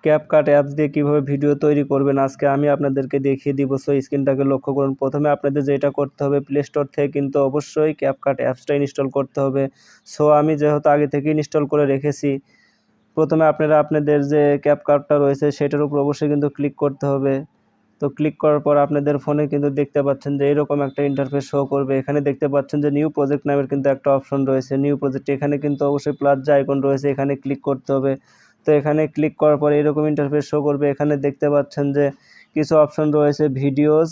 CapCut apps দিয়ে কীভাবে video তৈরি করবেন আজকে আমি আপনাদেরকে দেখিয়ে দিব। সো স্ক্রিনটাকে লক্ষ্য করুন। প্রথমে আপনাদের যেটা করতে হবে, প্লে স্টোর থেকে কিন্তু অবশ্যই ক্যাপকাট অ্যাপসটা ইনস্টল করতে হবে। সো আমি যেহেতু আগে থেকে ইনস্টল করে রেখেছি, প্রথমে আপনারা আপনাদের যে ক্যাপকাটটা রয়েছে সেটার উপর অবশ্যই কিন্তু ক্লিক করতে হবে। তো ক্লিক করার পর আপনাদের ফোনে কিন্তু দেখতে পাচ্ছেন যে এরকম একটা ইন্টারফেস শো করবে। এখানে দেখতে পাচ্ছেন যে নিউ প্রজেক্ট নামের কিন্তু একটা অপশন রয়েছে। নিউ প্রজেক্ট, এখানে কিন্তু অবশ্যই প্লাস যে আইকন রয়েছে এখানে ক্লিক করতে হবে। তো এখানে ক্লিক করার পরে এরকম ইন্টারফেস শো করবে। এখানে দেখতে পাচ্ছেন যে কিছু অপশন রয়েছে, ভিডিওস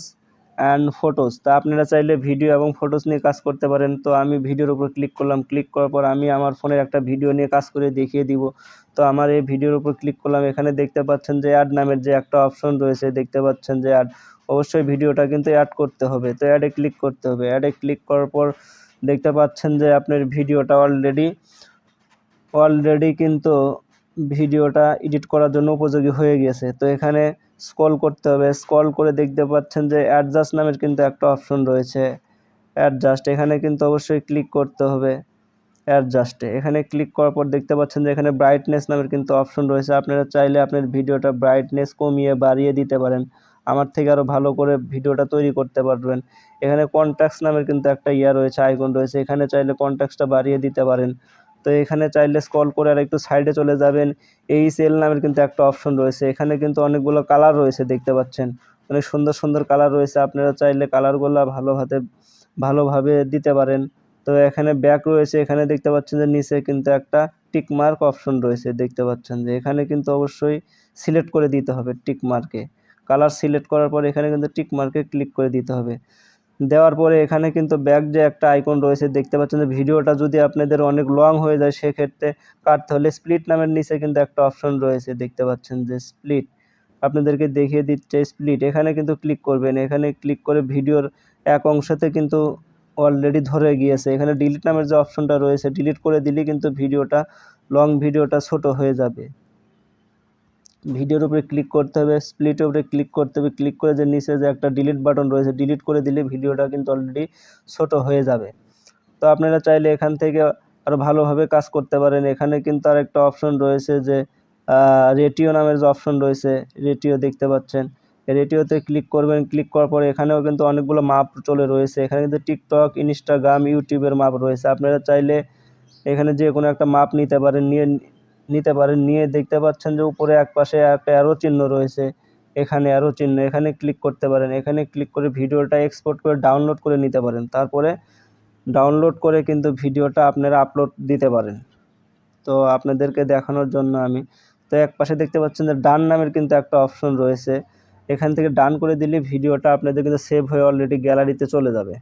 অ্যান্ড ফটোস। তা আপনারা চাইলে ভিডিও এবং ফটোস নিয়ে কাজ করতে পারেন। তো আমি ভিডিওর উপর ক্লিক করলাম। ক্লিক করার পর আমি আমার ফোনের একটা ভিডিও নিয়ে কাজ করে দেখিয়ে দিব। তো আমার এই ভিডিওর উপর ক্লিক করলাম। এখানে দেখতে পাচ্ছেন যে অ্যাড নামের যে একটা অপশন রয়েছে, দেখতে পাচ্ছেন যে অ্যাড, অবশ্যই ভিডিওটা কিন্তু অ্যাড করতে হবে। তো অ্যাডে ক্লিক করতে হবে। অ্যাডে ক্লিক করার পর দেখতে পাচ্ছেন যে আপনার ভিডিওটা অলরেডি কিন্তু ভিডিওটা এডিট করার জন্য উপযোগী হয়ে গেছে। তো এখানে স্ক্রল করতে হবে। স্ক্রল করে দেখতে পাচ্ছেন যে অ্যাডজাস্ট নামের কিন্তু একটা অপশন রয়েছে, অ্যাডজাস্ট, এখানে কিন্তু অবশ্যই ক্লিক করতে হবে। অ্যাডজাস্টে এখানে ক্লিক করার পর দেখতে পাচ্ছেন যে এখানে ব্রাইটনেস নামের কিন্তু অপশন রয়েছে। আপনারা চাইলে আপনার ভিডিওটা ব্রাইটনেস কমিয়ে বাড়িয়ে দিতে পারেন, আমার থেকে আরও ভালো করে ভিডিওটা তৈরি করতে পারবেন। এখানে কন্ট্যাক্টস নামের কিন্তু একটা রয়েছে, আইকন রয়েছে, এখানে চাইলে কন্ট্যাক্টসটা বাড়িয়ে দিতে পারেন। তো এখানে চাইলে স্ক্রল করে আর একটু সাইডে চলে যাবেন, এই সেল নামের কিন্তু একটা অপশন রয়েছে। এখানে কিন্তু অনেকগুলো কালার রয়েছে, দেখতে পাচ্ছেন অনেক সুন্দর সুন্দর কালার রয়েছে। আপনারা চাইলে কালারগুলো ভালোভাবে দিতে পারেন। তো এখানে ব্যাক রয়েছে, এখানে দেখতে পাচ্ছেন যে নিচে কিন্তু একটা টিকমার্ক অপশন রয়েছে, দেখতে পাচ্ছেন যে এখানে কিন্তু অবশ্যই সিলেক্ট করে দিতে হবে টিকমার্কে। কালার সিলেক্ট করার পর এখানে কিন্তু টিকমার্কে ক্লিক করে দিতে হবে। দেওয়ার পরে এখানে কিন্তু ব্যাক যে একটা আইকন রয়েছে, দেখতে পাচ্ছেন যে ভিডিওটা যদি আপনাদের অনেক লং হয়ে যায় সেক্ষেত্রে কাটতে হলে স্প্লিট নামের নিচে কিন্তু একটা অপশন রয়েছে, দেখতে পাচ্ছেন যে স্প্লিট, আপনাদেরকে দেখিয়ে দিচ্ছে স্প্লিট। এখানে কিন্তু ক্লিক করবেন। এখানে ক্লিক করে ভিডিওর এক অংশতে কিন্তু অলরেডি ধরে গিয়েছে। এখানে ডিলিট নামের যে অপশনটা রয়েছে, ডিলিট করে দিলে কিন্তু লং ভিডিওটা ছোট হয়ে যাবে। ভিডিওর উপরে ক্লিক করতে হবে, স্প্লিটের উপরে ক্লিক করতে হবে। ক্লিক করে যে নিচে যে একটা ডিলিট বাটন রয়েছে, ডিলিট করে দিলে ভিডিওটা কিন্তু অলরেডি ছোট হয়ে যাবে। তো আপনারা চাইলে এখান থেকে আরও ভালোভাবে কাজ করতে পারেন। এখানে কিন্তু আর একটা অপশন রয়েছে যে রেটিও নামের যে অপশন রয়েছে, রেটিও দেখতে পাচ্ছেন, রেটিওতে ক্লিক করবেন। ক্লিক করার পরে এখানেও কিন্তু অনেকগুলো মাপ চলে রয়েছে। এখানে কিন্তু টিকটক, ইনস্টাগ্রাম, ইউটিউবের মাপ রয়েছে। আপনারা চাইলে এখানে যে কোনো একটা মাপ নিতে পারেন, নিয়ে দেখতে পাচ্ছেন যে উপরে এক পাশে একটা অ্যারো চিহ্ন রয়েছে, এখানে অ্যারো চিহ্ন, এখানে ক্লিক করতে পারেন। এখানে ক্লিক করে ভিডিওটা এক্সপোর্ট করে ডাউনলোড করে নিতে পারেন। তারপরে ডাউনলোড করে কিন্তু ভিডিওটা আপনারা আপলোড দিতে পারেন। তো আপনাদেরকে দেখানোর জন্য তো এক পাশে দেখতে পাচ্ছেন যে ডান নামের কিন্তু একটা অপশন রয়েছে, এখান থেকে ডান করে দিলে ভিডিওটা আপনাদের কিন্তু সেভ হয়ে অলরেডি গ্যালারিতে চলে যাবে।